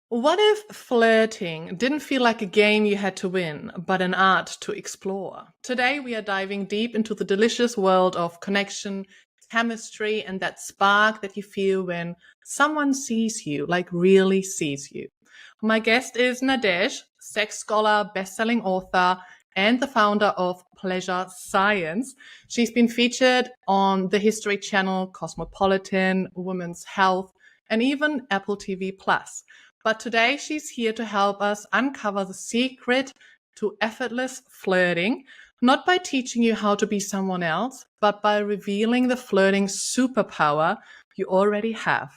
What if flirting didn't feel like a game you had to win, but an art to explore? Today, we are diving deep into the delicious world of connection, chemistry, and that spark that you feel when someone sees you, like really sees you. My guest is Nadege, sex scholar, best-selling author, and the founder of Pleasure Science. She's been featured on the History Channel, Cosmopolitan, Women's Health, and even Apple TV Plus. But today she's here to help us uncover the secret to effortless flirting, not by teaching you how to be someone else, but by revealing the flirting superpower you already have.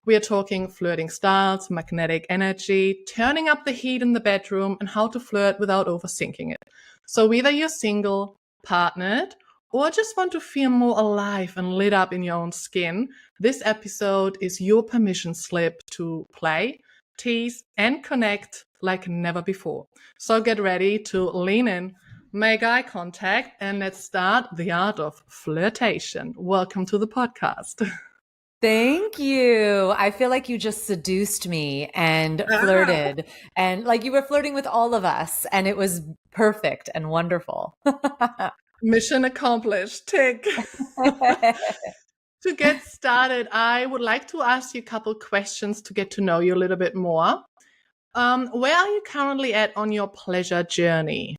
We are talking flirting styles, magnetic energy, turning up the heat in the bedroom, and how to flirt without overthinking it. So whether you're single, partnered, or just want to feel more alive and lit up in your own skin, this episode is your permission slip to play, tease, and connect like never before. So get ready to lean in, make eye contact, and let's start the art of flirtation. Welcome to the podcast. Thank you. I feel like you just seduced me and flirted, and like you were flirting with all of us, and it was perfect and wonderful. Mission accomplished. Tick. To get started, I would like to ask you a couple questions to get to know you a little bit more. Where are you currently at on your pleasure journey?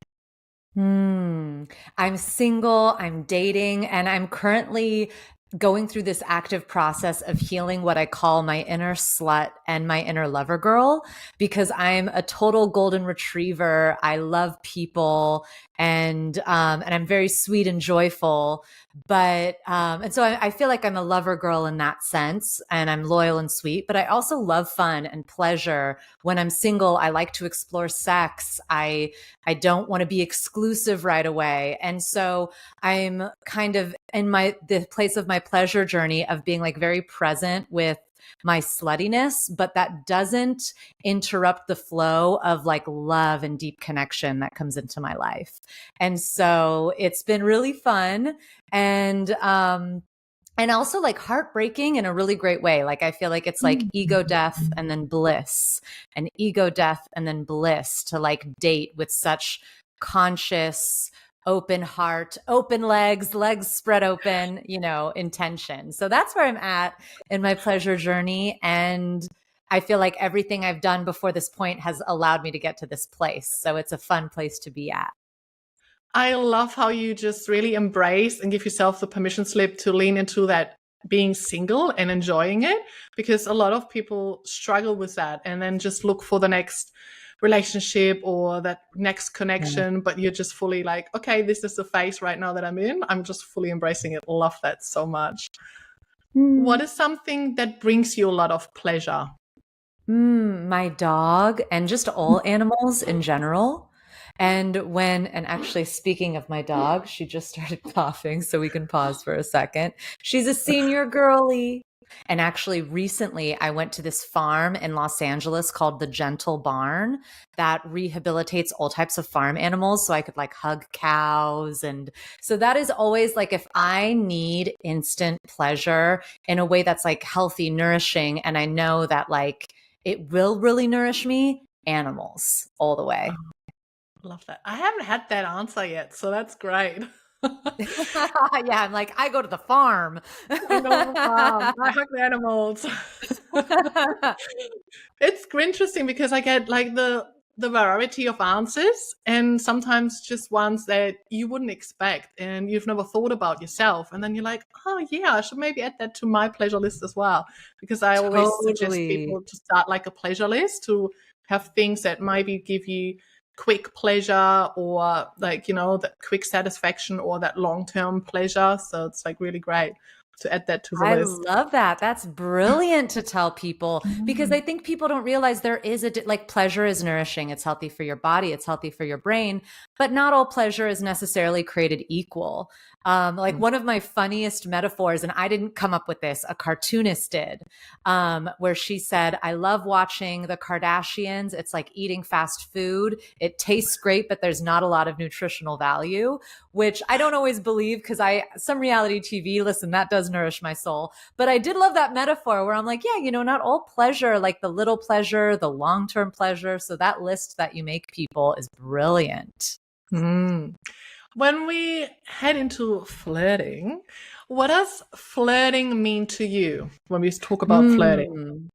I'm single, I'm dating, and I'm currently going through this active process of healing what I call my inner slut and my inner lover girl, because I'm a total golden retriever. I love people and I'm very sweet and joyful. And so I feel like I'm a lover girl in that sense, and I'm loyal and sweet, but I also love fun and pleasure. When I'm single, I like to explore sex. I don't want to be exclusive right away. And so I'm kind of in the place of my pleasure journey of being like very present with my sluttiness, but that doesn't interrupt the flow of like love and deep connection that comes into my life. And so it's been really fun and also like heartbreaking in a really great way. Like I feel like it's like ego death and then bliss, and ego death and then bliss, to like date with such conscious, open heart, open legs spread open, intention. So that's where I'm at in my pleasure journey. And I feel like everything I've done before this point has allowed me to get to this place. So it's a fun place to be at. I love how you just really embrace and give yourself the permission slip to lean into that being single and enjoying it, because a lot of people struggle with that and then just look for the next relationship or that next connection. But you're just fully like, okay, this is the phase right now that I'm in. I'm just fully embracing it. Love that so much. What is something that brings you a lot of pleasure? My dog and just all animals in general. And actually, speaking of my dog, she just started coughing, so we can pause for a second. She's a senior girly. And actually, recently, I went to this farm in Los Angeles called the Gentle Barn that rehabilitates all types of farm animals. So I could like hug cows. And so that is always like, if I need instant pleasure in a way that's like healthy, nourishing, and I know that like it will really nourish me, animals all the way. Love that. I haven't had that answer yet, so that's great. Yeah, I'm like, I go to the farm. I know, I hug the animals. It's interesting because I get like the variety of answers, and sometimes just ones that you wouldn't expect and you've never thought about yourself. And then you're like, oh yeah, I should maybe add that to my pleasure list as well. Because I always suggest Totally. people to start like a pleasure list, to have things that maybe give you quick pleasure, or like, that quick satisfaction, or that long-term pleasure. So it's like really great to add that to the I list. love that. That's brilliant to tell people, because I think people don't realize there is like pleasure is nourishing. It's healthy for your body. It's healthy for your brain, but not all pleasure is necessarily created equal. Like one of my funniest metaphors, and I didn't come up with this, a cartoonist did, where she said, I love watching the Kardashians. It's like eating fast food. It tastes great, but there's not a lot of nutritional value, which I don't always believe because some reality TV, listen, that does nourish my soul. But I did love that metaphor where I'm like, yeah, not all pleasure, like the little pleasure, the long-term pleasure. So that list that you make people is brilliant. Mm. When we head into flirting, what does flirting mean to you when we talk about flirting?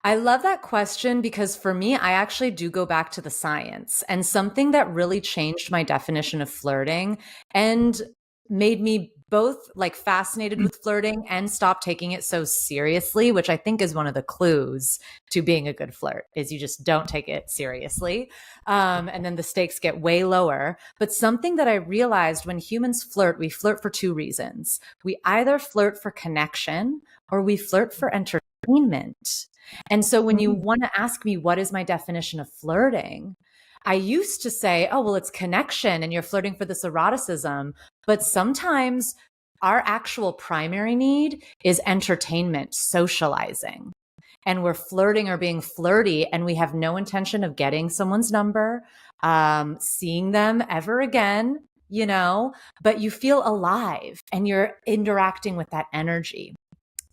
I love that question because for me, I actually do go back to the science, and something that really changed my definition of flirting and made me both like fascinated with flirting and stop taking it so seriously, which I think is one of the clues to being a good flirt is you just don't take it seriously. And then the stakes get way lower. But something that I realized when humans flirt, we flirt for two reasons. We either flirt for connection or we flirt for entertainment. And so when you want to ask me, what is my definition of flirting? I used to say, oh, well, it's connection and you're flirting for this eroticism. But sometimes our actual primary need is entertainment, socializing. And we're flirting or being flirty and we have no intention of getting someone's number, seeing them ever again, but you feel alive and you're interacting with that energy.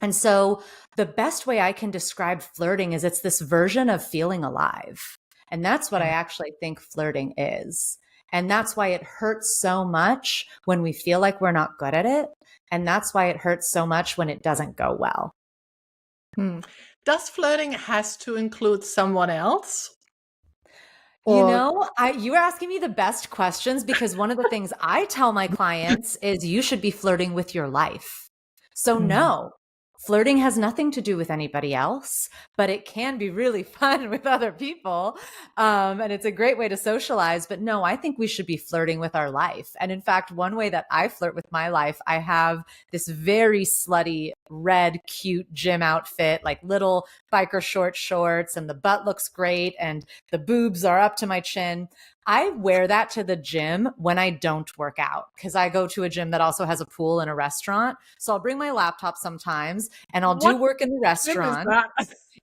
And so the best way I can describe flirting is it's this version of feeling alive. And that's what I actually think flirting is. And that's why it hurts so much when we feel like we're not good at it. And that's why it hurts so much when it doesn't go well. Does flirting has to include someone else? You were asking me the best questions because one of the things I tell my clients is you should be flirting with your life. So no, flirting has nothing to do with anybody else, but it can be really fun with other people. And it's a great way to socialize. But no, I think we should be flirting with our life. And in fact, one way that I flirt with my life, I have this very slutty red, cute gym outfit, like little biker shorts, and the butt looks great and the boobs are up to my chin. I wear that to the gym when I don't work out because I go to a gym that also has a pool and a restaurant. So I'll bring my laptop sometimes and I'll do work in the restaurant.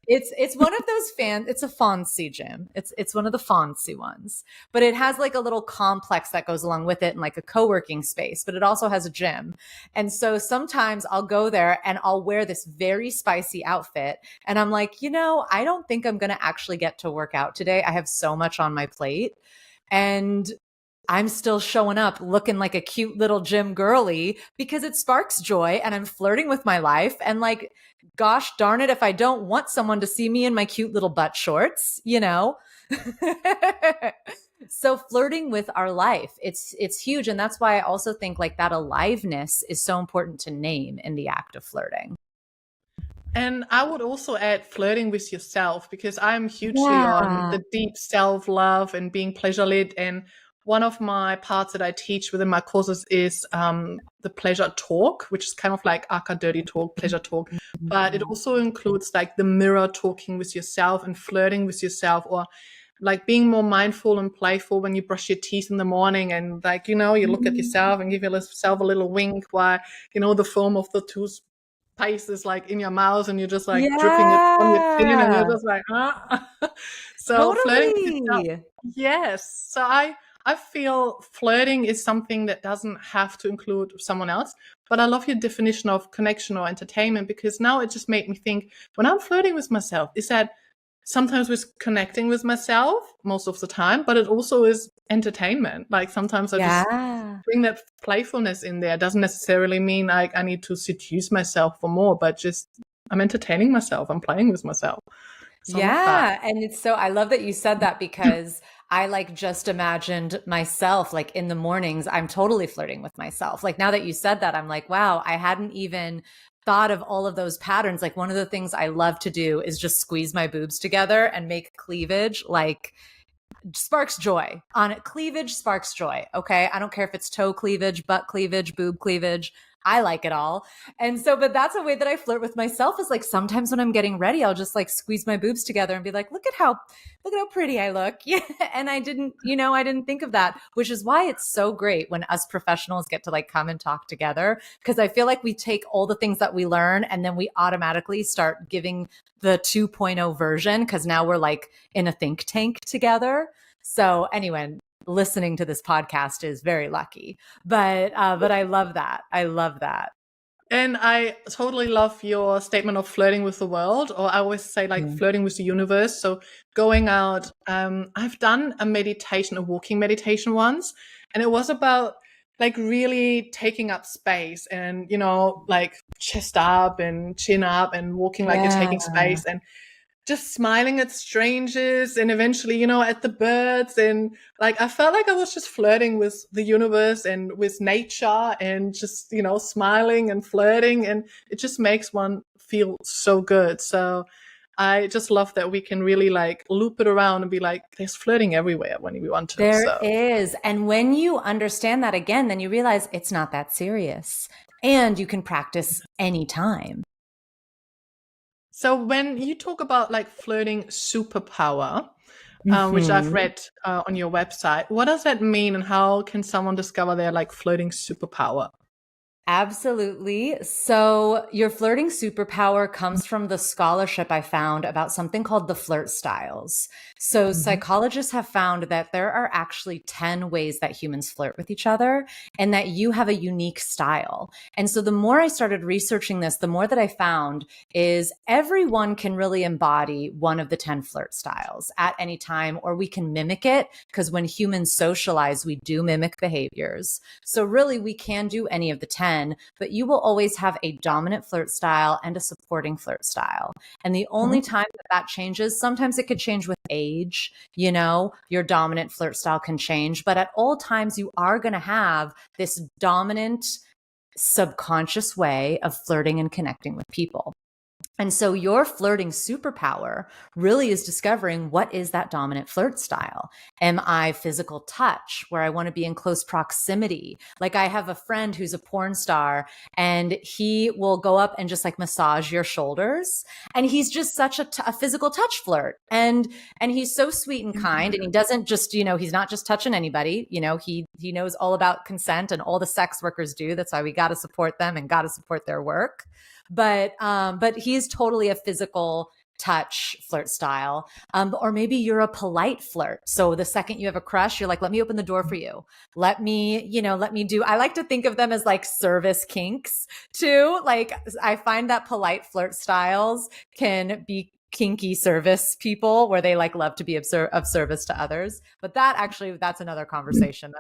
It's one of those it's a fancy gym. It's one of the fancy ones, but it has like a little complex that goes along with it and like a co-working space, but it also has a gym. And so sometimes I'll go there and I'll wear this very spicy outfit. And I'm like, I don't think I'm going to actually get to work out today. I have so much on my plate. And I'm still showing up looking like a cute little gym girly because it sparks joy and I'm flirting with my life. And like, gosh darn it, if I don't want someone to see me in my cute little butt shorts, So flirting with our life, it's huge. And that's why I also think like that aliveness is so important to name in the act of flirting. And I would also add flirting with yourself because I'm hugely on the deep self-love and being pleasure-led. And one of my parts that I teach within my courses is the pleasure talk, which is kind of like aka dirty talk, pleasure talk. But it also includes like the mirror talking with yourself and flirting with yourself, or like being more mindful and playful when you brush your teeth in the morning and like, you look at yourself and give yourself a little wink while, the foam of the toothpaste is like in your mouth and you're just like dripping it on your chin and you're just like, So flirting with yourself. Yes. So I feel flirting is something that doesn't have to include someone else, but I love your definition of connection or entertainment because now it just made me think when I'm flirting with myself, is that sometimes with connecting with myself most of the time, but it also is entertainment. Like sometimes I just bring that playfulness in there. It doesn't necessarily mean like I need to seduce myself for more, but just I'm entertaining myself. I'm playing with myself. So and it's I love that you said that because I like just imagined myself like in the mornings, I'm totally flirting with myself. Like now that you said that, I'm like, wow, I hadn't even thought of all of those patterns. Like one of the things I love to do is just squeeze my boobs together and make cleavage like sparks joy on it. Cleavage sparks joy. Okay. I don't care if it's toe cleavage, butt cleavage, boob cleavage. I like it all. And so, but that's a way that I flirt with myself is like sometimes when I'm getting ready, I'll just like squeeze my boobs together and be like, look at how pretty I look. Yeah. And I didn't think of that, which is why it's so great when us professionals get to like come and talk together. Cause I feel like we take all the things that we learn and then we automatically start giving the 2.0 version. Cause now we're like in a think tank together. So anyway, listening to this podcast is very lucky. But I love that. I love that. And I totally love your statement of flirting with the world, or I always say like Mm. flirting with the universe. So going out, I've done a walking meditation once, and it was about like really taking up space and, like chest up and chin up and walking like you're Yeah. taking space and just smiling at strangers and eventually, at the birds. And like, I felt like I was just flirting with the universe and with nature and just, smiling and flirting. And it just makes one feel so good. So I just love that we can really like loop it around and be like, there's flirting everywhere when we want to. There So. is. And when you understand that again, then you realize it's not that serious and you can practice anytime. So when you talk about like flirting superpower, which I've Mhm. read on your website, what does that mean, and how can someone discover their like flirting superpower? Absolutely. So, your flirting superpower comes from the scholarship I found about something called the flirt styles. So, Mhm. psychologists have found that there are actually 10 ways that humans flirt with each other and that you have a unique style. And so, the more I started researching this, the more that I found is everyone can really embody one of the 10 flirt styles at any time, or we can mimic it because when humans socialize, we do mimic behaviors. So, really, we can do any of the 10, but you will always have a dominant flirt style and a supporting flirt style. And the only Mhm. time that changes, sometimes it could change with age, your dominant flirt style can change, but at all times, you are going to have this dominant subconscious way of flirting and connecting with people. And so your flirting superpower really is discovering what is that dominant flirt style. Am I physical touch, where I want to be in close proximity? Like I have a friend who's a porn star and he will go up and just like massage your shoulders. And he's just such a physical touch flirt. And he's so sweet and kind. And he doesn't just, he's not just touching anybody. He knows all about consent, and all the sex workers do. That's why we got to support them and got to support their work. But he's totally a physical touch flirt style. Or maybe you're a polite flirt. So the second you have a crush, you're like, let me open the door for you. Let me do, I like to think of them as like service kinks too. Like I find that polite flirt styles can be kinky service people where they like love to be of service to others. But that's another conversation.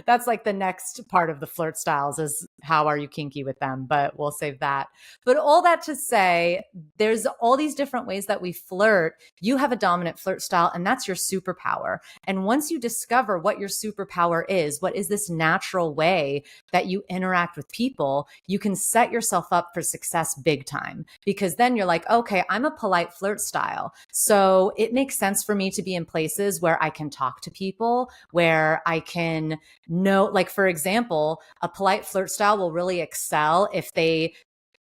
That's like the next part of the flirt styles is how are you kinky with them, but we'll save that. But all that to say, there's all these different ways that we flirt. You have a dominant flirt style, and that's your superpower. And once you discover what your superpower is, what is this natural way that you interact with people, you can set yourself up for success big time, because then you're like, okay, I'm a polite flirt style. So it makes sense for me to be in places where I can talk to people, where I can know, like, for example, a polite flirt style will really excel if they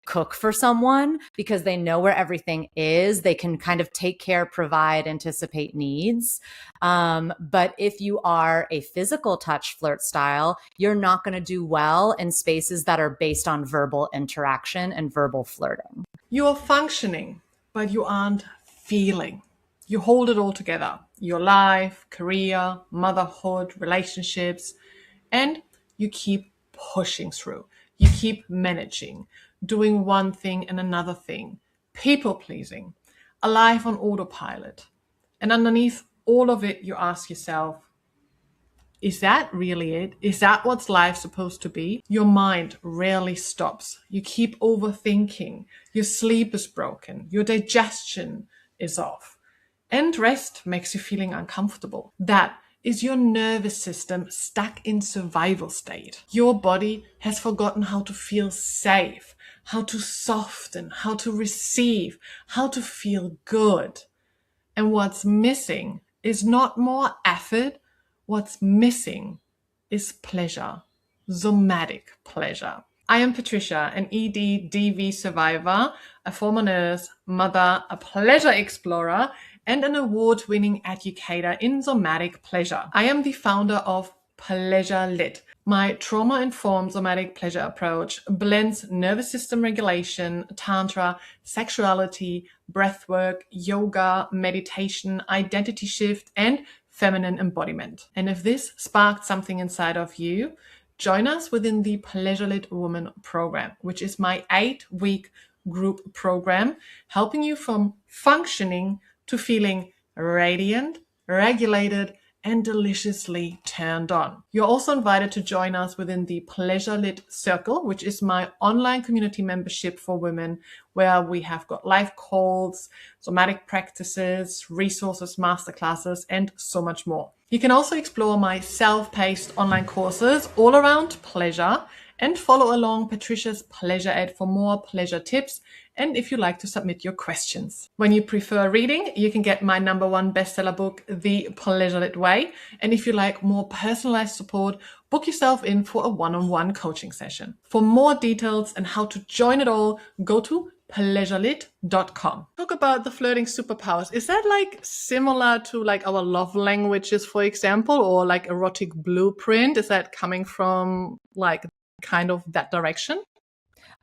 cook for someone because they know where everything is. They can kind of take care, provide, anticipate needs. But if you are a physical touch flirt style, you're not going to do well in spaces that are based on verbal interaction and verbal flirting. You are functioning, but you aren't feeling. You hold it all together: your life, career, motherhood, relationships, and you keep pushing through. You keep managing, doing one thing and another thing, people pleasing, alive on autopilot. And underneath all of it, you ask yourself, is that really it? Is that what's life supposed to be? Your mind rarely stops. You keep overthinking. Your sleep is broken. Your digestion is off. And rest makes you feeling uncomfortable. That is your nervous system stuck in survival state. Your body has forgotten how to feel safe, how to soften, how to receive, how to feel good. And what's missing is not more effort. What's missing is pleasure, somatic pleasure. I am Patricia, an ED/DV survivor, a former nurse, mother, a pleasure explorer, and an award-winning educator in somatic pleasure. I am the founder of Pleasure Lit. My trauma-informed somatic pleasure approach blends nervous system regulation, tantra, sexuality, breathwork, yoga, meditation, identity shift, and feminine embodiment. And if this sparked something inside of you, join us within the Pleasure Lit Woman program, which is my 8-week group program, helping you from functioning to feeling radiant, regulated, and deliciously turned on. You're also invited to join us within the Pleasure Lit Circle, which is my online community membership for women, where we have got live calls, somatic practices, resources, masterclasses, and so much more. You can also explore my self-paced online courses all around pleasure and follow along Patricia's Pleasure Ad for more pleasure tips, and if you like to submit your questions. When you prefer reading, you can get my #1 bestseller book, The Pleasure Lit Way. And if you like more personalized support, book yourself in for a one-on-one coaching session. For more details and how to join it all, go to pleasurelit.com. Talk about the flirting superpowers. Is that like similar to like our love languages, for example, or like erotic blueprint? Is that coming from like kind of that direction?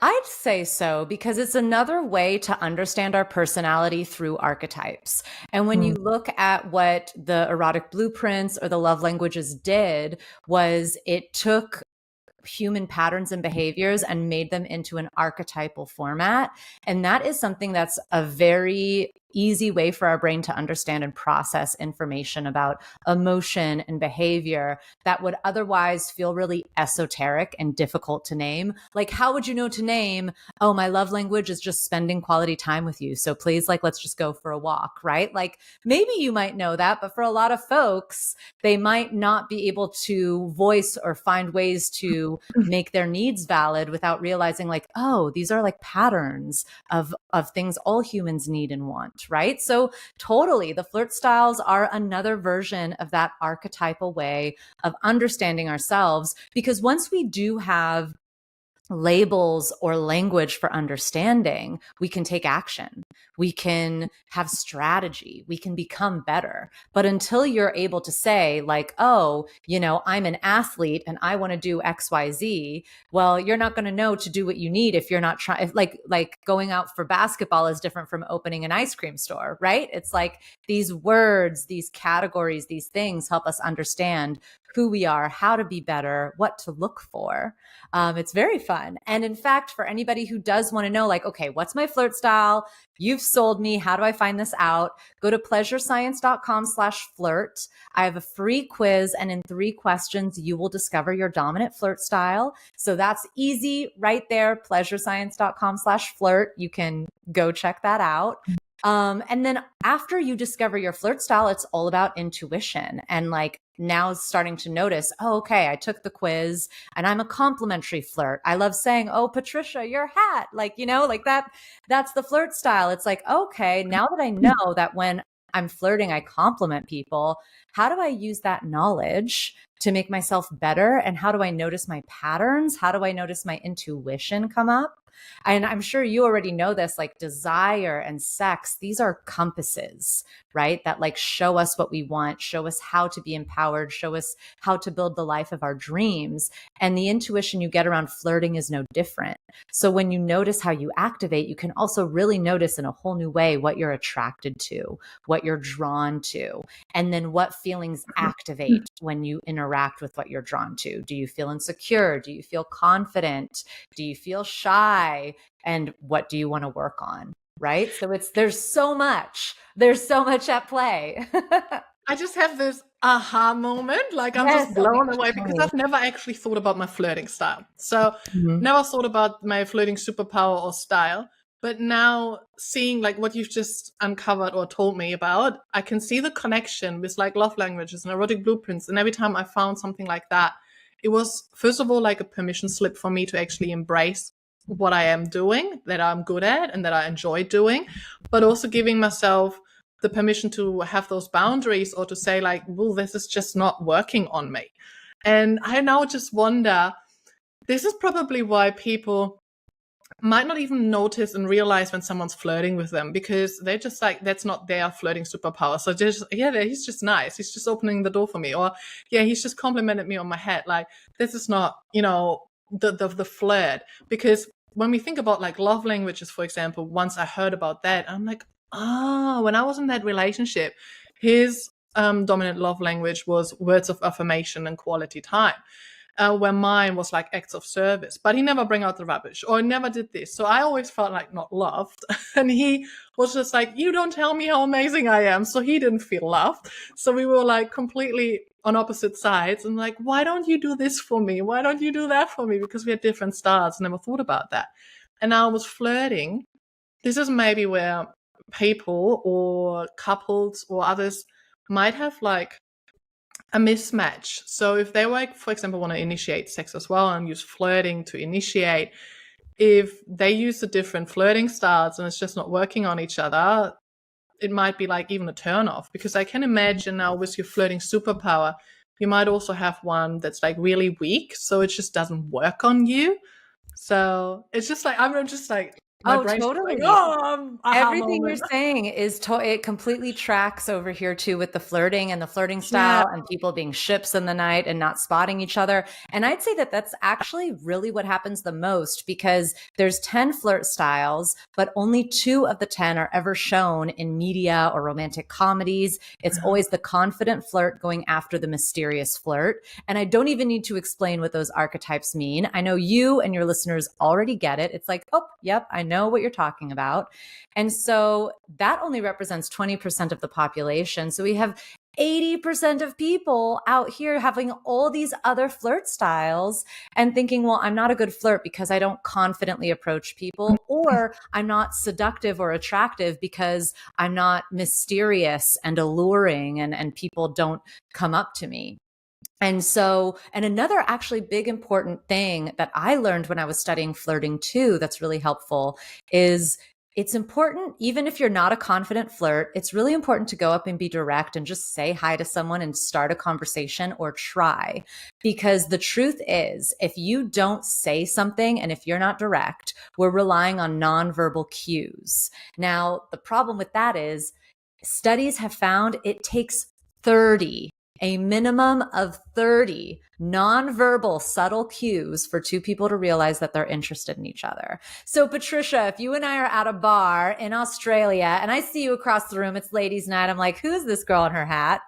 I'd say so, because it's another way to understand our personality through archetypes. And when you look at what the erotic blueprints or the love languages did, was it took human patterns and behaviors and made them into an archetypal format. And that is something that's a very easy way for our brain to understand and process information about emotion and behavior that would otherwise feel really esoteric and difficult to name. Like, how would you know to name, oh, my love language is just spending quality time with you, so please, like, let's just go for a walk, right? Like, maybe you might know that, but for a lot of folks, they might not be able to voice or find ways to make their needs valid without realizing, like, oh, these are like patterns of things all humans need and want, right? So totally, the flirt styles are another version of that archetypal way of understanding ourselves, because once we do have labels or language for understanding, we can take action. We can have strategy. We can become better. But until you're able to say, like, oh, you know, I'm an athlete and I want to do XYZ, well, you're not going to know to do what you need if you're not trying. Like going out for basketball is different from opening an ice cream store, right? It's like these words, these categories, these things help us understand who we are, how to be better, what to look for. It's very fun. And in fact, for anybody who does want to know, like, okay, what's my flirt style? You've sold me. How do I find this out? Go to pleasurescience.com/flirt. I have a free quiz, and in 3 questions, you will discover your dominant flirt style. So that's easy right there. pleasurescience.com/flirt. You can go check that out. And then after you discover your flirt style, it's all about intuition and like now starting to notice, oh, okay, I took the quiz and I'm a complimentary flirt. I love saying, oh, Patricia, your hat, like, you know, like that's the flirt style. It's like, okay, now that I know that when I'm flirting, I compliment people, how do I use that knowledge to make myself better? And how do I notice my patterns? How do I notice my intuition come up? And I'm sure you already know this, like desire and sex, these are compasses, right? That like show us what we want, show us how to be empowered, show us how to build the life of our dreams. And the intuition you get around flirting is no different. So when you notice how you activate, you can also really notice in a whole new way what you're attracted to, what you're drawn to, and then what feelings activate when you interact with what you're drawn to. Do you feel insecure? Do you feel confident? Do you feel shy? And what do you want to work on? Right? So there's so much at play. I just have this aha moment, like I'm Yes, just blown away tell because me. I've never actually thought about my flirting style. So never thought about my flirting superpower or style. But now seeing like what you've just uncovered or told me about, I can see the connection with like love languages and erotic blueprints. And every time I found something like that, it was first of all like a permission slip for me to actually embrace what I am doing, that I'm good at and that I enjoy doing, but also giving myself the permission to have those boundaries or to say like, well, this is just not working on me. And I now just wonder, This is probably why people might not even notice and realize when someone's flirting with them, because they're just like, that's not their flirting superpower. So just, yeah, he's just nice. He's just opening the door for me. Or, yeah, he's just complimented me on my hat. Like, this is not, the flirt. Because when we think about like love languages, for example, once I heard about that, I'm like, when I was in that relationship, his dominant love language was words of affirmation and quality time, where mine was like acts of service. But he never bring out the rubbish or never did this. So I always felt like not loved. And he was just like, you don't tell me how amazing I am. So he didn't feel loved. So we were like completely on opposite sides and like, why don't you do this for me? Why don't you do that for me? Because we had different styles. Never thought about that. And I was flirting. This is maybe where people or couples or others might have like a mismatch. So if they like, for example, want to initiate sex as well and use flirting to initiate, if they use the different flirting styles and it's just not working on each other, it might be like even a turn off. Because I can imagine now with your flirting superpower, you might also have one that's like really weak, so it just doesn't work on you. So it's just like, I'm just like, my Oh, brain's just like, totally. aha Everything you're moment. saying is it completely tracks over here too with the flirting and the flirting Yeah. style and people being ships in the night and not spotting each other. And I'd say that that's actually really what happens the most, because there's 10 flirt styles, but only 2 of the 10 are ever shown in media or romantic comedies. It's always the confident flirt going after the mysterious flirt. And I don't even need to explain what those archetypes mean. I know you and your listeners already get it. It's like, oh, yep, I know what you're talking about. And so that only represents 20% of the population. So we have 80% of people out here having all these other flirt styles and thinking, well, I'm not a good flirt because I don't confidently approach people, or I'm not seductive or attractive because I'm not mysterious and alluring and people don't come up to me. And so, and another actually big important thing that I learned when I was studying flirting too, that's really helpful, is it's important, even if you're not a confident flirt, it's really important to go up and be direct and just say hi to someone and start a conversation or try. Because the truth is, if you don't say something and if you're not direct, we're relying on nonverbal cues. Now, the problem with that is studies have found it takes 30, a minimum of 30 nonverbal subtle cues for 2 people to realize that they're interested in each other. So Patricia, if you and I are at a bar in Australia and I see you across the room, it's ladies' night, I'm like, who's this girl in her hat,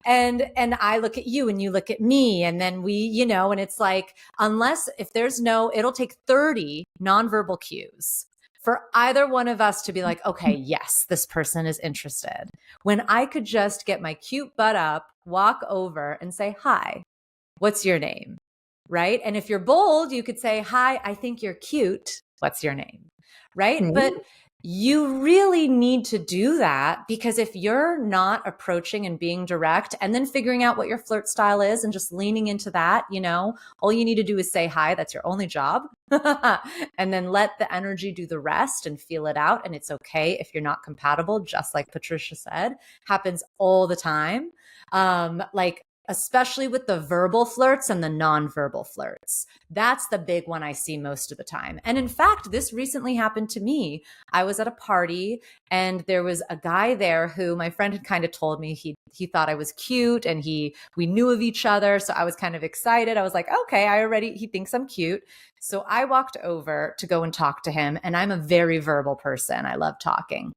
And I look at you and you look at me, and then we, and it's like, if there's it'll take 30 nonverbal cues for either one of us to be like, okay, yes, this person is interested. When I could just get my cute butt up, walk over and say, hi, what's your name? Right? And if you're bold, you could say, hi, I think you're cute. What's your name? Right? Mm-hmm. But you really need to do that, because if you're not approaching and being direct and then figuring out what your flirt style is and just leaning into that, all you need to do is say hi. That's your only job. And then let the energy do the rest and feel it out. And it's okay if you're not compatible, just like Patricia said, happens all the time. Especially with the verbal flirts and the nonverbal flirts. That's the big one I see most of the time. And in fact, this recently happened to me. I was at a party and there was a guy there who my friend had kind of told me he thought I was cute, and we knew of each other. So I was kind of excited. I was like, okay, he thinks I'm cute. So I walked over to go and talk to him, and I'm a very verbal person. I love talking.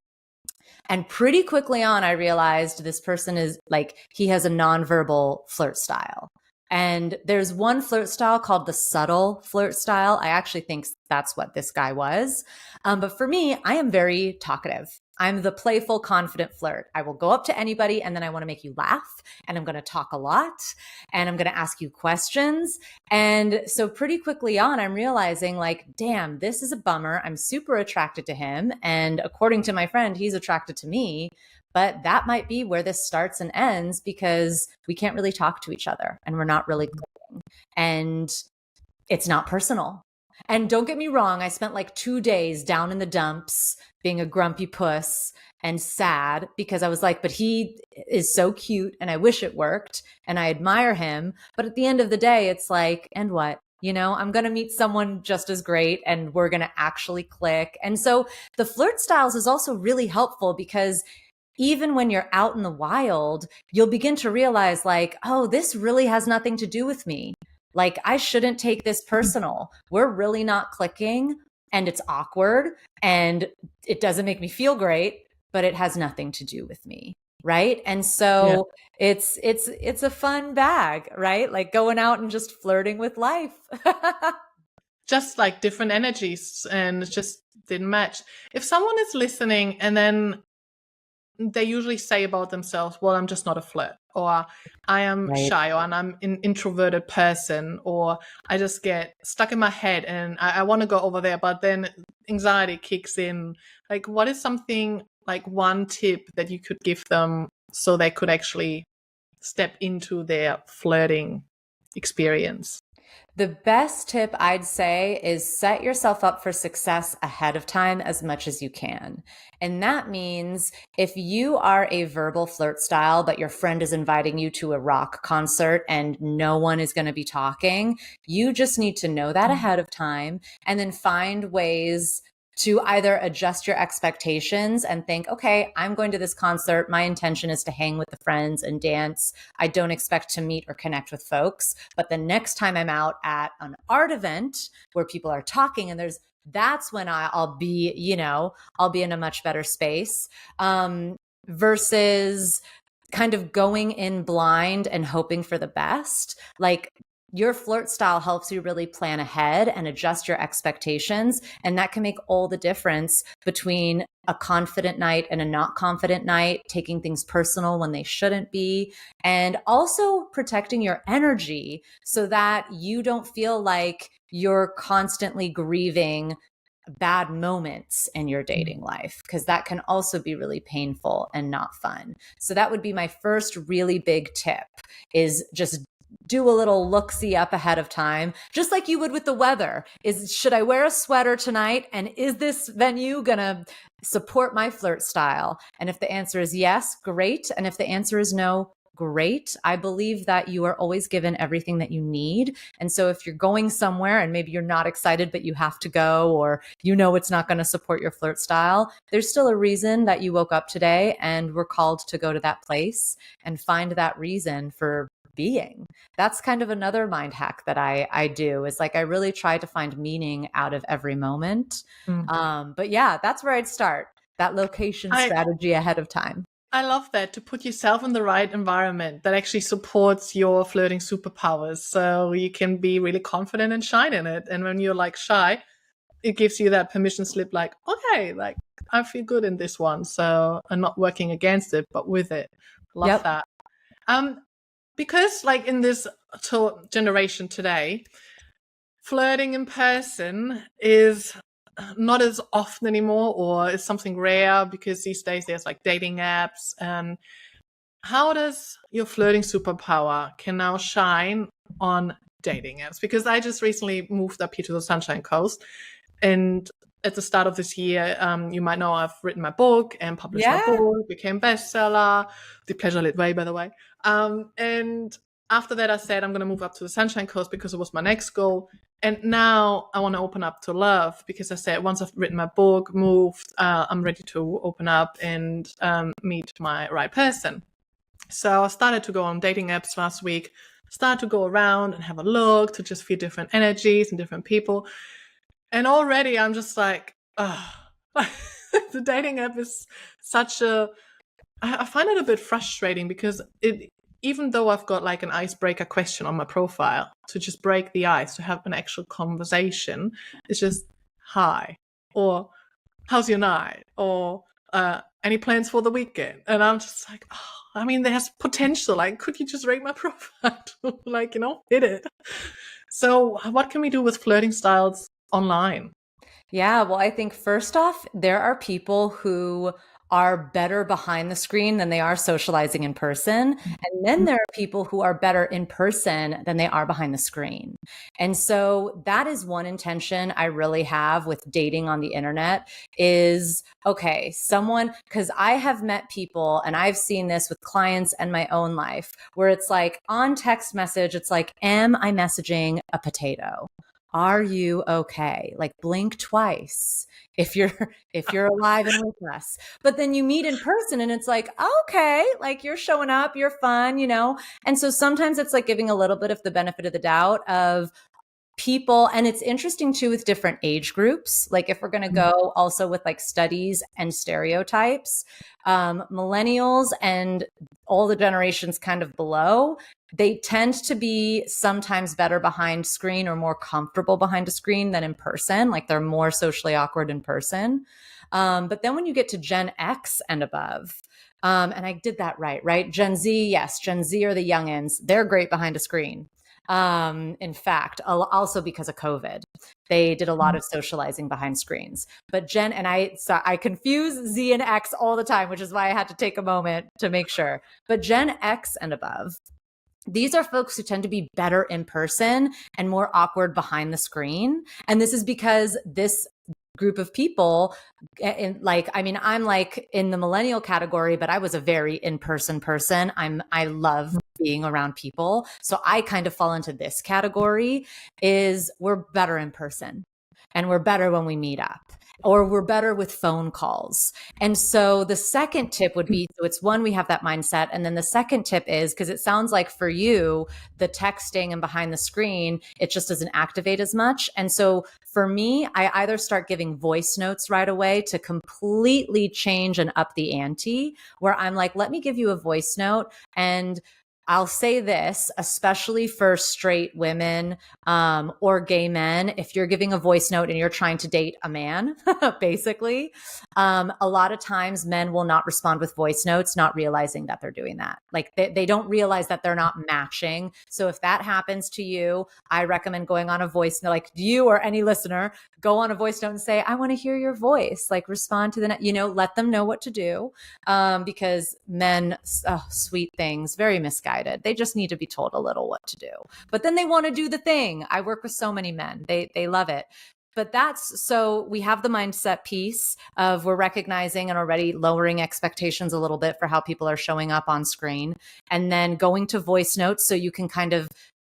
And pretty quickly on, I realized this person is like, he has a nonverbal flirt style. And there's one flirt style called the subtle flirt style. I actually think that's what this guy was. But for me, I am very talkative. I'm the playful, confident flirt. I will go up to anybody and then I want to make you laugh, and I'm going to talk a lot, and I'm going to ask you questions. And so pretty quickly on, I'm realizing like, damn, this is a bummer. I'm super attracted to him. And according to my friend, he's attracted to me. But that might be where this starts and ends, because we can't really talk to each other and we're not really clicking. And it's not personal. And don't get me wrong, I spent like 2 days down in the dumps being a grumpy puss and sad, because I was like, but he is so cute and I wish it worked and I admire him. But at the end of the day, it's like, and what? I'm going to meet someone just as great and we're going to actually click. And so the flirt styles is also really helpful because even when you're out in the wild, you'll begin to realize like, oh, this really has nothing to do with me. Like, I shouldn't take this personal. We're really not clicking and it's awkward and it doesn't make me feel great, but it has nothing to do with me. Right. And Yeah. so it's a fun bag, right? Like going out and just flirting with life. Just like different energies, and it just didn't match. If someone is listening and then they usually say about themselves, well, I'm just not a flirt, or I am Right. shy, or I'm an introverted person, or I just get stuck in my head and I want to go over there, but then anxiety kicks in. Like, what is something, like one tip that you could give them so they could actually step into their flirting experience? The best tip I'd say is set yourself up for success ahead of time as much as you can. And that means if you are a verbal flirt style, but your friend is inviting you to a rock concert and no one is going to be talking, you just need to know that ahead of time and then find ways to either adjust your expectations and think, okay, I'm going to this concert. My intention is to hang with the friends and dance. I don't expect to meet or connect with folks. But the next time I'm out at an art event where people are talking and that's when I'll be, I'll be in a much better space. Versus kind of going in blind and hoping for the best. Like, your flirt style helps you really plan ahead and adjust your expectations. And that can make all the difference between a confident night and a not confident night, taking things personal when they shouldn't be, and also protecting your energy so that you don't feel like you're constantly grieving bad moments in your dating life, because that can also be really painful and not fun. So that would be my first really big tip, is just do a little look-see up ahead of time, just like you would with the weather. Should I wear a sweater tonight? And is this venue gonna support my flirt style? And if the answer is yes, great. And if the answer is no, great. I believe that you are always given everything that you need. And so if you're going somewhere and maybe you're not excited, but you have to go, or it's not going to support your flirt style, there's still a reason that you woke up today and were called to go to that place, and find that reason for being. That's kind of another mind hack that I do, is like, I really try to find meaning out of every moment. But yeah, that's where I'd start, that location strategy ahead of time. I love that, to put yourself in the right environment that actually supports your flirting superpowers, so you can be really confident and shine in it. And when you're like shy, it gives you that permission slip, like, okay, like I feel good in this one, so I'm not working against it, but with it. Love that. Because like in this generation today, flirting in person is not as often anymore, or is something rare, because these days there's like dating apps. How does your flirting superpower can now shine on dating apps? Because I just recently moved up here to the Sunshine Coast, and at the start of this year, you might know I've written my book and published my book, became bestseller, the Pleasure Lit Way, by the way. And after that, I said I'm going to move up to the Sunshine Coast because it was my next goal. And now I want to open up to love, because I said once I've written my book, moved, I'm ready to open up and meet my right person. So I started to go on dating apps last week, started to go around and have a look, to just feel different energies and different people. And already I'm just like, oh, the dating app is I find it a bit frustrating, because even though I've got like an icebreaker question on my profile to just break the ice, to have an actual conversation, it's just, hi, or how's your night, or any plans for the weekend? And I'm just like, oh, I mean, there's potential. Like, could you just rate my profile? Like, hit it. So what can we do with flirting styles online? Yeah, well, I think first off, there are people who are better behind the screen than they are socializing in person. And then there are people who are better in person than they are behind the screen. And so that is one intention I really have with dating on the internet is, okay, someone, because I have met people and I've seen this with clients and my own life where it's like on text message, it's like, am I messaging a potato? Are you okay? Like blink twice if you're alive and with us. But then you meet in person and it's like, okay, like you're showing up, you're fun, you know? And so sometimes it's like giving a little bit of the benefit of the doubt of people. And it's interesting too with different age groups. Like if we're going to go also with like studies and stereotypes, millennials and all the generations kind of below, they tend to be sometimes better behind screen or more comfortable behind a screen than in person. Like they're more socially awkward in person. But then when you get to Gen X and above, and I did that right? Gen Z, yes, Gen Z are the youngins. They're great behind a screen. In fact, also because of COVID, they did a lot of socializing behind screens. But Gen and I confuse Z and X all the time, which is why I had to take a moment to make sure. But Gen X and above, these are folks who tend to be better in person and more awkward behind the screen. And this is because this group of people I'm like in the millennial category, but I was a very in-person person. I love being around people. So I kind of fall into this category is we're better in person and we're better when we meet up or we're better with phone calls. And so the second tip would be, so it's one, we have that mindset. And then the second tip is, because it sounds like for you, the texting and behind the screen, it just doesn't activate as much. And so for me, I either start giving voice notes right away to completely change and up the ante, where I'm like, let me give you a voice note. And I'll say this, especially for straight women or gay men, if you're giving a voice note and you're trying to date a man, basically, a lot of times men will not respond with voice notes, not realizing that they're doing that. Like they don't realize that they're not matching. So if that happens to you, I recommend going on a voice note, like you or any listener, go on a voice note and say, I want to hear your voice, like respond to let them know what to do. Because men, sweet things, very misguided. They just need to be told a little what to do. But then they want to do the thing. I work with so many men. They love it. But so we have the mindset piece of we're recognizing and already lowering expectations a little bit for how people are showing up on screen, and then going to voice notes so you can kind of,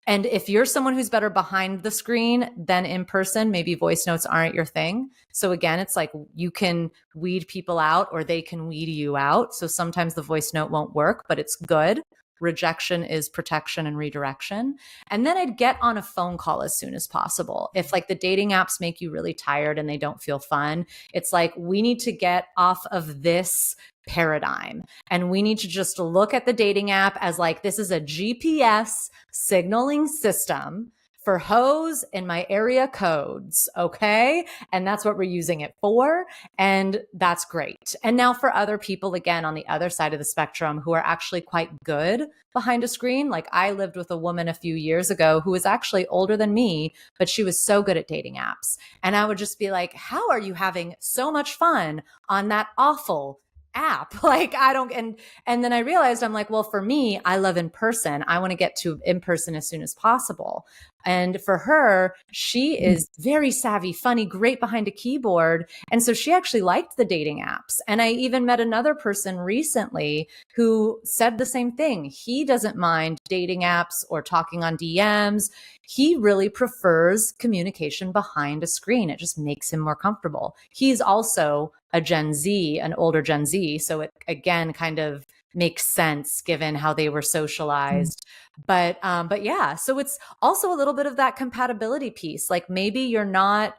and if you're someone who's better behind the screen than in person, maybe voice notes aren't your thing. So again, it's like you can weed people out or they can weed you out. So sometimes the voice note won't work, but it's good. Rejection is protection and redirection. And then I'd get on a phone call as soon as possible. If like the dating apps make you really tired and they don't feel fun, it's like we need to get off of this paradigm and we need to just look at the dating app as like this is a GPS signaling system for hoes in my area codes. Okay. And that's what we're using it for. And that's great. And now for other people, again, on the other side of the spectrum who are actually quite good behind a screen. Like I lived with a woman a few years ago who was actually older than me, but she was so good at dating apps. And I would just be like, how are you having so much fun on that awful app? Like I don't, and then I realized I'm like, well, for me, I love in person. I want to get to in person as soon as possible. And for her, she is very savvy, funny, great behind a keyboard. And so she actually liked the dating apps. And I even met another person recently who said the same thing. He doesn't mind dating apps or talking on DMs. He really prefers communication behind a screen. It just makes him more comfortable. He's also a Gen Z, an older Gen Z. So it again kind of makes sense given how they were socialized. But yeah, so it's also a little bit of that compatibility piece. Like maybe you're not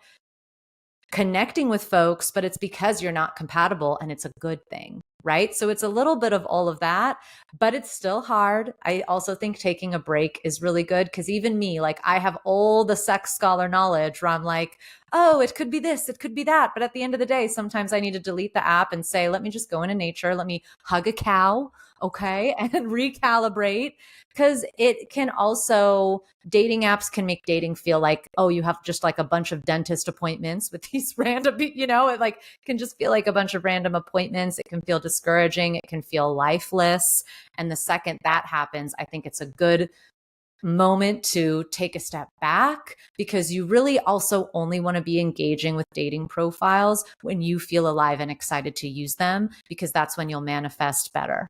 connecting with folks, but it's because you're not compatible and it's a good thing, right? So it's a little bit of all of that, but it's still hard. I also think taking a break is really good because even me, like I have all the sex scholar knowledge where I'm like, oh, it could be this, it could be that. But at the end of the day, sometimes I need to delete the app and say, let me just go into nature. Let me hug a cow. Okay. And recalibrate, because it can also, dating apps can make dating feel like, oh, you have just like a bunch of dentist appointments with these random, it like can just feel like a bunch of random appointments. It can feel discouraging. It can feel lifeless. And the second that happens, I think it's a good moment to take a step back, because you really also only want to be engaging with dating profiles when you feel alive and excited to use them, because that's when you'll manifest better.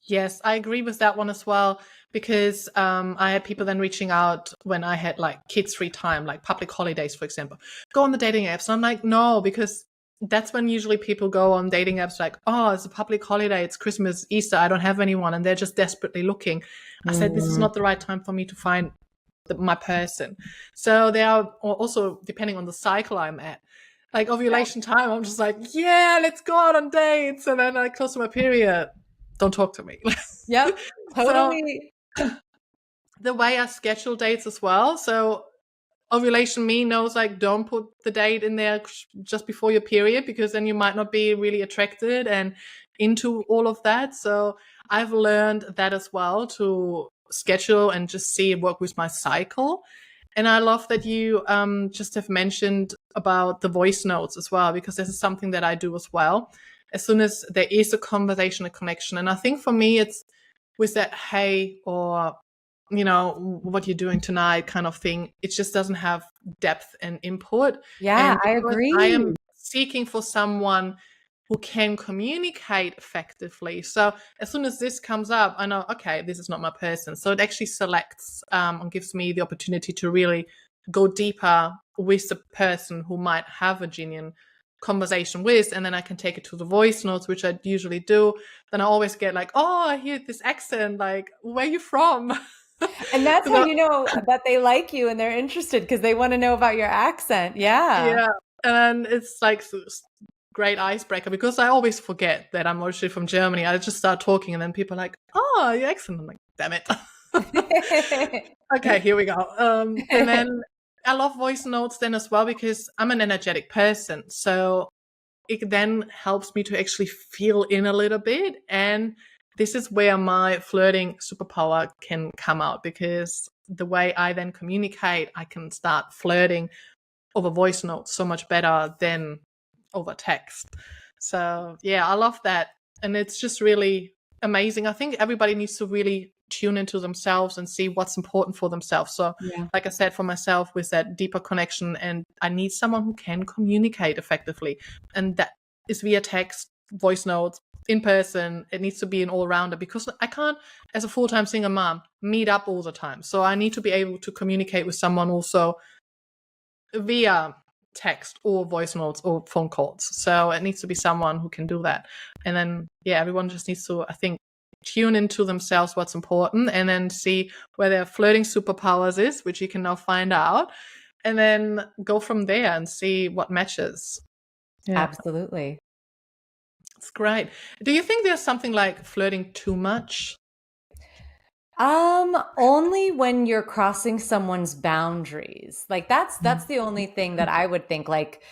Yes, I agree with that one as well, because I had people then reaching out when I had like kids free time, like public holidays, for example. Go on the dating apps. And I'm like, no, because that's when usually people go on dating apps like, oh, it's a public holiday, it's Christmas, Easter, I don't have anyone, and they're just desperately looking. I said, this is not the right time for me to find my person. So they are also, depending on the cycle I'm at, like ovulation time, I'm just like, yeah, let's go out on dates. And then like close to my period, don't talk to me. Yep, totally. So, the way I schedule dates as well. So ovulation me knows like don't put the date in there just before your period, because then you might not be really attracted and into all of that. So I've learned that as well, to schedule and just see it work with my cycle. And I love that you just have mentioned about the voice notes as well, because this is something that I do as well. As soon as there is a conversation, a connection. And I think for me, it's with that, hey, or, what you're doing tonight kind of thing. It just doesn't have depth and input. Yeah, And I agree. I am seeking for someone who can communicate effectively. So as soon as this comes up, I know, okay, this is not my person. So it actually selects and gives me the opportunity to really go deeper with the person who might have a genuine conversation with, and then I can take it to the voice notes, which I usually do. Then I always get like, oh, I hear this accent, like, where are you from? And that's how you know that they like you and they're interested, because they want to know about your accent. Yeah. And it's like great icebreaker, because I always forget that I'm originally from Germany. I just start talking and then people are like, oh, your accent. I'm like, damn it. Okay, here we go. And then I love voice notes then as well, because I'm an energetic person. So it then helps me to actually feel in a little bit. And this is where my flirting superpower can come out, because the way I then communicate, I can start flirting over voice notes so much better than over text. So yeah, I love that. And it's just really amazing. I think everybody needs to really tune into themselves and see what's important for themselves. So like I said, for myself, with that deeper connection, and I need someone who can communicate effectively. And that is via text, voice notes, in person. It needs to be an all-rounder, because I can't, as a full-time single mom, meet up all the time. So I need to be able to communicate with someone also via text or voice notes or phone calls. So it needs to be someone who can do that. And then, everyone just needs to, I think, tune into themselves what's important, and then see where their flirting superpowers is, which you can now find out, and then go from there and see what matches. Yeah. Absolutely. It's great. Do you think there's something like flirting too much? Only when you're crossing someone's boundaries. Like that's the only thing that I would think, like,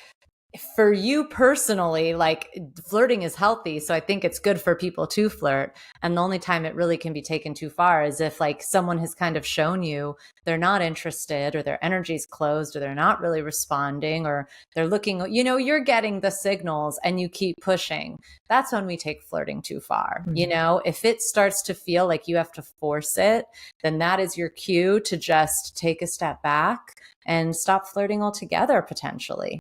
for you personally, like, flirting is healthy. So I think it's good for people to flirt. And the only time it really can be taken too far is if like someone has kind of shown you they're not interested, or their energy's closed, or they're not really responding, or they're looking, you're getting the signals and you keep pushing. That's when we take flirting too far. If it starts to feel like you have to force it, then that is your cue to just take a step back and stop flirting altogether, potentially.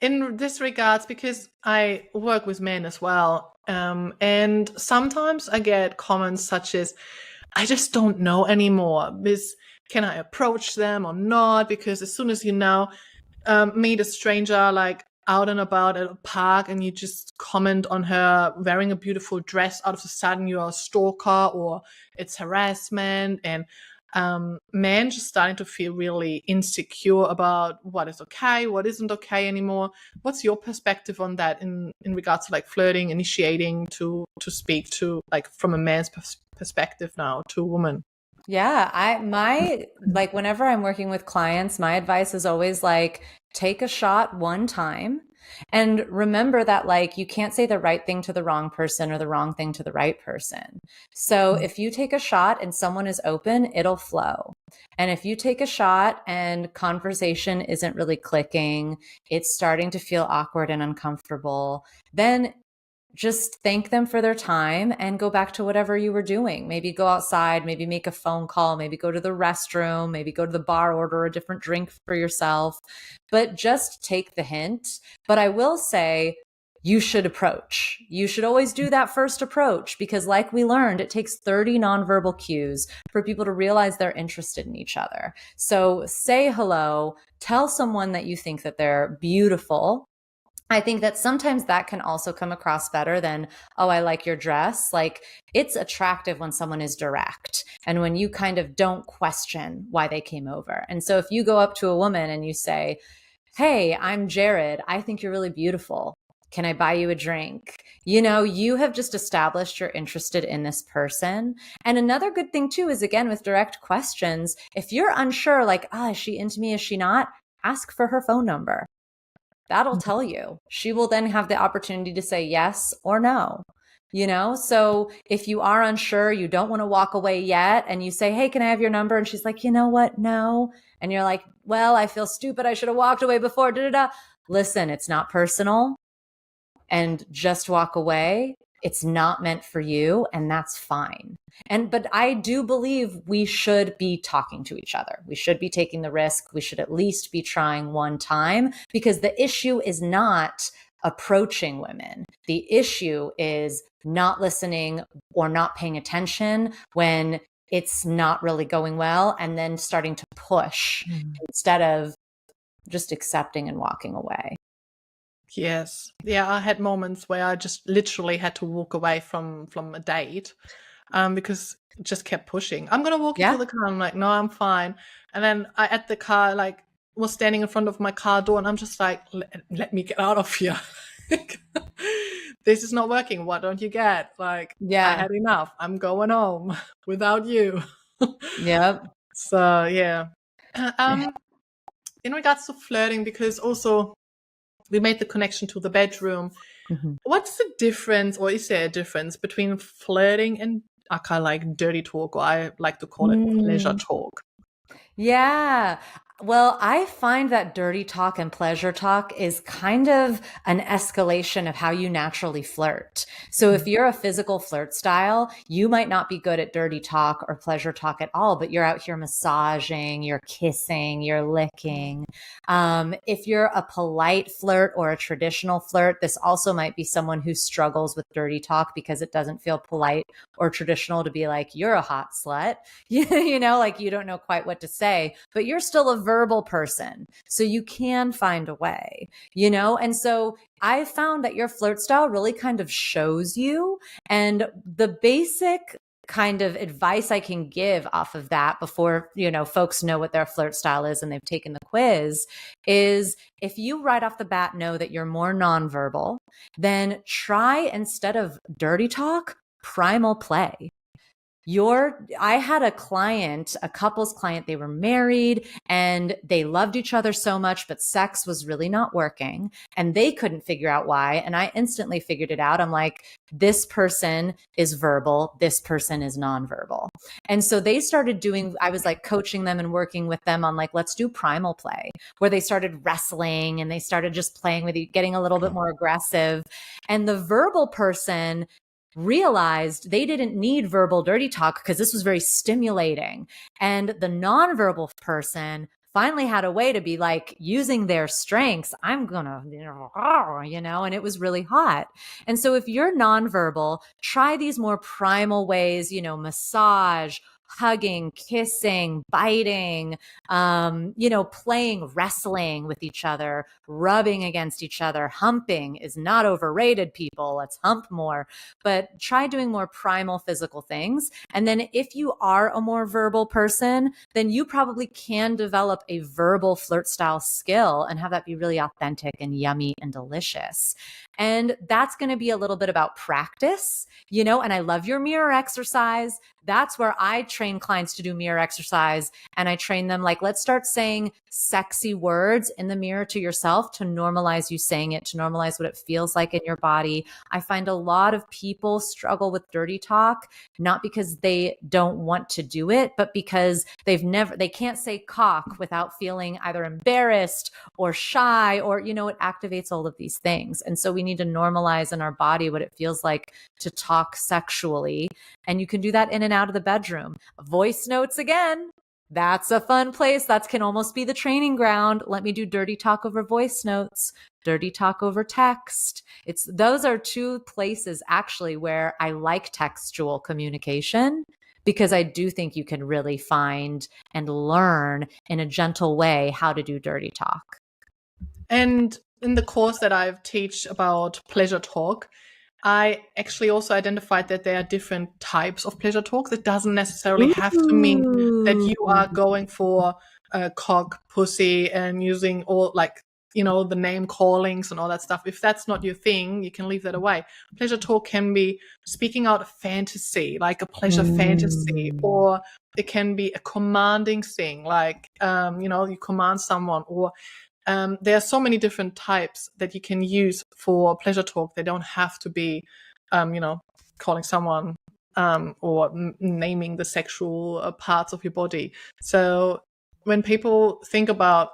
In this regards, because I work with men as well, and sometimes I get comments such as, I just don't know anymore. Can I approach them or not? Because as soon as meet a stranger like out and about at a park, and you just comment on her wearing a beautiful dress, out of the sudden you're a stalker, or it's harassment. And men just starting to feel really insecure about what is okay, what isn't okay anymore. What's your perspective on that in regards to like flirting, initiating to speak to, like, from a man's perspective now to a woman? Yeah, like whenever I'm working with clients, my advice is always like take a shot one time and remember that like you can't say the right thing to the wrong person or the wrong thing to the right person. So if you take a shot and someone is open, it'll flow. And if you take a shot and conversation isn't really clicking, it's starting to feel awkward and uncomfortable, then just thank them for their time and go back to whatever you were doing. Maybe go outside, maybe make a phone call, maybe go to the restroom, maybe go to the bar, order a different drink for yourself, but just take the hint. But I will say, you should approach. You should always do that first approach because, like we learned, it takes 30 nonverbal cues for people to realize they're interested in each other. So say hello, tell someone that you think that they're beautiful. I think that sometimes that can also come across better than, oh, I like your dress. Like it's attractive when someone is direct and when you kind of don't question why they came over. And so if you go up to a woman and you say, hey, I'm Jared. I think you're really beautiful. Can I buy you a drink? You know, you have just established you're interested in this person. And another good thing too is again, with direct questions, if you're unsure, like, is she into me? Is she not? Ask for her phone number. That'll tell you. She will then have the opportunity to say yes or no. You know, so if you are unsure, you don't want to walk away yet, and you say, hey, can I have your number? And she's like, you know what? No. And you're like, well, I feel stupid. I should have walked away before. Da, da, da. Listen, it's not personal and just walk away. It's not meant for you, and that's fine. But I do believe we should be talking to each other. We should be taking the risk. We should at least be trying one time because the issue is not approaching women. The issue is not listening or not paying attention when it's not really going well and then starting to push instead of just accepting and walking away. Yes. Yeah, I had moments where I just literally had to walk away from a date because it just kept pushing. I'm gonna walk you to Yeah. the car. I'm like, no, I'm fine. And then I at the car like was standing in front of my car door, and I'm just like, let me get out of here. This is not working. What don't you get? Like, I Yeah. had enough. I'm going home without you. Yep. So yeah. Um, in regards to flirting, because also we made the connection to the bedroom. Mhm. What's the difference, or is there a difference between flirting and I kind of like dirty talk, or I like to call it pleasure Mm. talk? Yeah. Well, I find that dirty talk and pleasure talk is kind of an escalation of how you naturally flirt. So if you're a physical flirt style, you might not be good at dirty talk or pleasure talk at all, but you're out here massaging, you're kissing, you're licking. If you're a polite flirt or a traditional flirt, this also might be someone who struggles with dirty talk because it doesn't feel polite or traditional to be like, you're a hot slut. You know, like you don't know quite what to say, but you're still a verbal person. So you can find a way, you know? And so I found that your flirt style really kind of shows you. And the basic kind of advice I can give off of that before, you know, folks know what their flirt style is and they've taken the quiz is if you right off the bat know that you're more nonverbal, then try instead of dirty talk, primal play. I had a client, a couples client, they were married and they loved each other so much, but sex was really not working and they couldn't figure out why. And I instantly figured it out. I'm like, this person is verbal. This person is nonverbal. And so they started doing, I was like coaching them and working with them on like, let's do primal play where they started wrestling and they started just playing with you, getting a little bit more aggressive. And the verbal person realized they didn't need verbal dirty talk because this was very stimulating. And the nonverbal person finally had a way to be like using their strengths. I'm gonna, you know, and it was really hot. And so if you're nonverbal, try these more primal ways, you know, massage, hugging, kissing, biting, you know, playing wrestling with each other, rubbing against each other. Humping is not overrated, people. Let's hump more. But try doing more primal physical things. And then if you are a more verbal person, then you probably can develop a verbal flirt style skill and have that be really authentic and yummy and delicious. And that's going to be a little bit about practice, you know, and I love your mirror exercise. That's where I train clients to do mirror exercise. And I train them like, let's start saying sexy words in the mirror to yourself to normalize you saying it, to normalize what it feels like in your body. I find a lot of people struggle with dirty talk, not because they don't want to do it, but because they can't say cock without feeling either embarrassed or shy, or, it activates all of these things. And so we need to normalize in our body what it feels like to talk sexually. And you can do that in and out of the bedroom. Voice notes again. That's a fun place. That can almost be the training ground. Let me do dirty talk over voice notes, dirty talk over text. Those are two places actually where I like textual communication, because I do think you can really find and learn in a gentle way how to do dirty talk. And in the course that I've teach about pleasure talk, I actually also identified that there are different types of pleasure talks. It doesn't necessarily have to mean that you are going for cock, pussy, and using all the name callings and all that stuff. If that's not your thing, you can leave that away. Pleasure talk can be speaking out a fantasy, like a pleasure fantasy, or it can be a commanding thing, like, you command someone, or there are so many different types that you can use for pleasure talk. They don't have to be, calling someone or naming the sexual parts of your body. So when people think about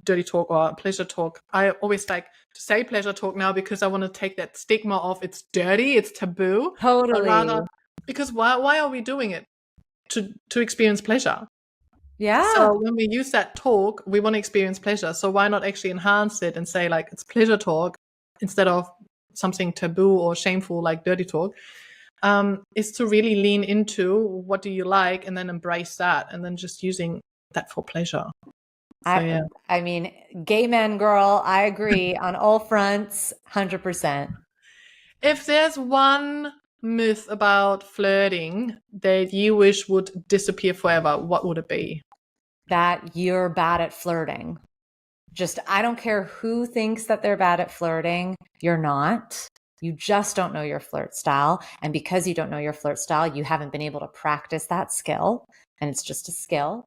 dirty talk or pleasure talk, I always like to say pleasure talk now, because I want to take that stigma off. It's dirty, it's taboo. Totally. But rather, because why are we doing it? To experience pleasure. Yeah. So when we use that talk, we want to experience pleasure. So why not actually enhance it and say like it's pleasure talk instead of something taboo or shameful like dirty talk? Is to really lean into what do you like and then embrace that, and then just using that for pleasure. So, yeah. I mean, gay men, girl, I agree on all fronts, 100%. If there's one myth about flirting that you wish would disappear forever, what would it be? That you're bad at flirting. I don't care who thinks that they're bad at flirting. You're not. You just don't know your flirt style. And because you don't know your flirt style, you haven't been able to practice that skill. And it's just a skill.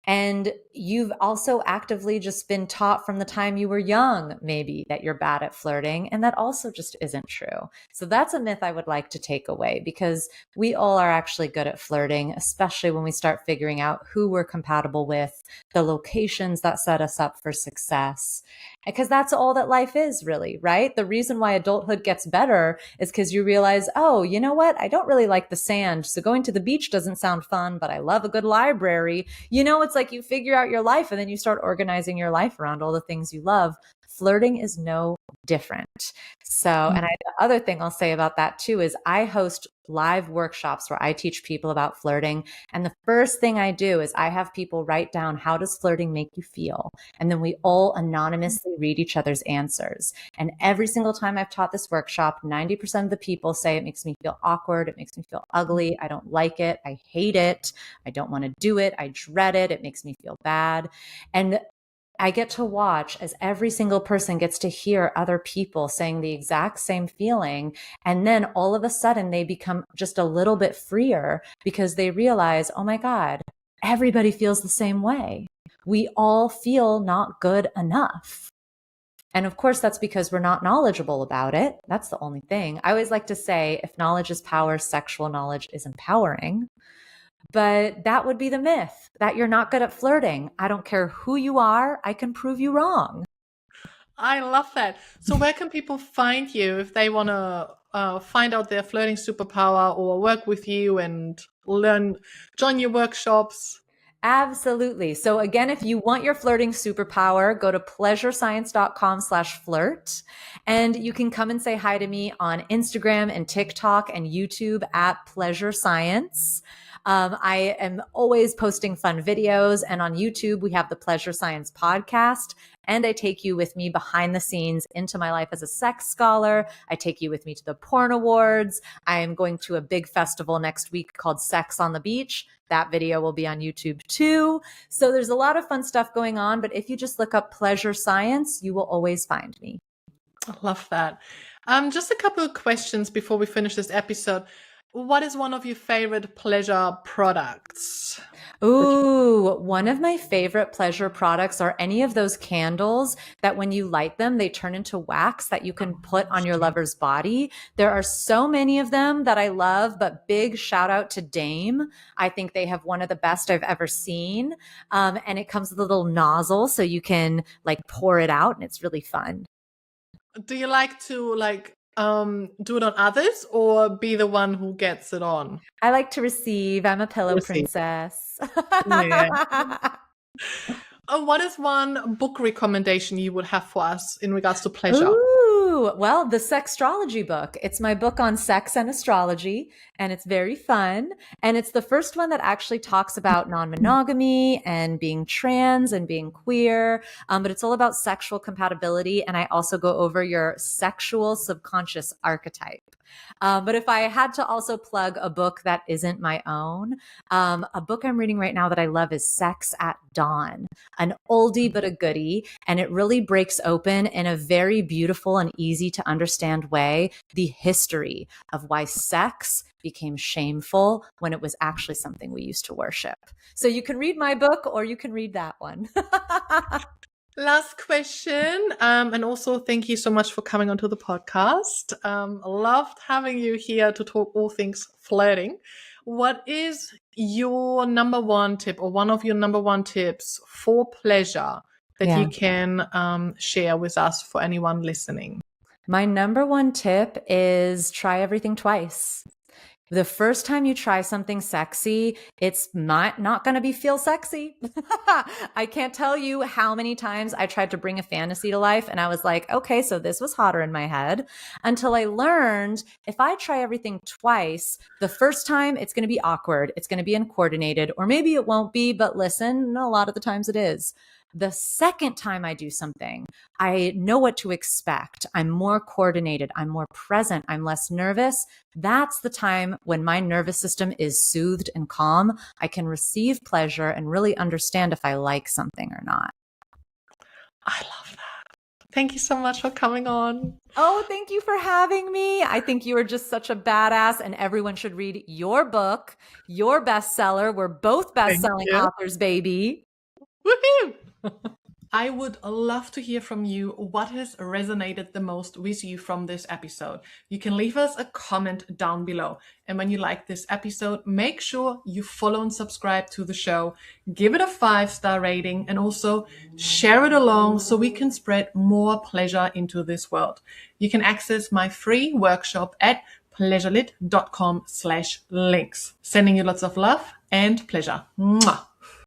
And you've also actively just been taught from the time you were young, maybe, that you're bad at flirting. And that also just isn't true. So that's a myth I would like to take away, because we all are actually good at flirting, especially when we start figuring out who we're compatible with, the locations that set us up for success. Because that's all that life is, really, right? The reason why adulthood gets better is because you realize, oh, you know what? I don't really like the sand. So going to the beach doesn't sound fun, but I love a good library. It's like you figure out your life and then you start organizing your life around all the things you love. Flirting is no different. So, and the other thing I'll say about that too is I host live workshops where I teach people about flirting. And the first thing I do is I have people write down, how does flirting make you feel? And then we all anonymously read each other's answers. And every single time I've taught this workshop, 90% of the people say it makes me feel awkward. It makes me feel ugly. I don't like it. I hate it. I don't want to do it. I dread it. It makes me feel bad. And I get to watch as every single person gets to hear other people saying the exact same feeling. And then all of a sudden they become just a little bit freer because they realize, oh my God, everybody feels the same way. We all feel not good enough. And of course, that's because we're not knowledgeable about it. That's the only thing. I always like to say, if knowledge is power, sexual knowledge is empowering. But that would be the myth, that you're not good at flirting. I don't care who you are. I can prove you wrong. I love that. So where can people find you if they want to find out their flirting superpower or work with you and join your workshops? Absolutely. So again, if you want your flirting superpower, go to pleasurescience.com/flirt. And you can come and say hi to me on Instagram and TikTok and YouTube at Pleasure Science. I am always posting fun videos, and on YouTube, we have the Pleasure Science podcast. And I take you with me behind the scenes into my life as a sex scholar. I take you with me to the porn awards. I am going to a big festival next week called Sex on the Beach. That video will be on YouTube too. So there's a lot of fun stuff going on, but if you just look up Pleasure Science, you will always find me. I love that. Just a couple of questions before we finish this episode. what is one of your favorite pleasure products? Ooh, one of my favorite pleasure products are any of those candles that when you light them, they turn into wax that you can put on your lover's body. There are so many of them that I love, but big shout out to Dame. I think they have one of the best I've ever seen. And it comes with a little nozzle so you can like pour it out and it's really fun. Do you like to do it on others or be the one who gets it on? I like to receive. I'm a pillow Receive. princess. Yeah. What is one book recommendation you would have for us in regards to pleasure? Ooh, well, the Sextrology book. It's my book on sex and astrology, and it's very fun. And it's the first one that actually talks about non-monogamy and being trans and being queer. But it's all about sexual compatibility. And I also go over your sexual subconscious archetype. But if I had to also plug a book that isn't my own, a book I'm reading right now that I love is Sex at Dawn, an oldie but a goodie. And it really breaks open in a very beautiful and easy to understand way the history of why sex became shameful when it was actually something we used to worship. So you can read my book or you can read that one. Last question. And also thank you so much for coming onto the podcast. Loved having you here to talk all things flirting. What is your number one tip or one of your number one tips for pleasure that you can share with us for anyone listening? My number one tip is try everything twice. The first time you try something sexy, it's not going to feel sexy. I can't tell you how many times I tried to bring a fantasy to life and I was like, okay, so this was hotter in my head until I learned if I try everything twice, the first time it's going to be awkward. It's going to be uncoordinated, or maybe it won't be, but listen, a lot of the times it is. The second time I do something, I know what to expect. I'm more coordinated. I'm more present. I'm less nervous. That's the time when my nervous system is soothed and calm. I can receive pleasure and really understand if I like something or not. I love that. Thank you so much for coming on. Oh, thank you for having me. I think you are just such a badass and everyone should read your book, your bestseller. We're both best-selling authors, baby. Woohoo! I would love to hear from you what has resonated the most with you from this episode. You can leave us a comment down below. And when you like this episode, make sure you follow and subscribe to the show, give it a 5-star rating, and also share it along so we can spread more pleasure into this world. You can access my free workshop at pleasurelit.com/links. Sending you lots of love and pleasure. Mwah.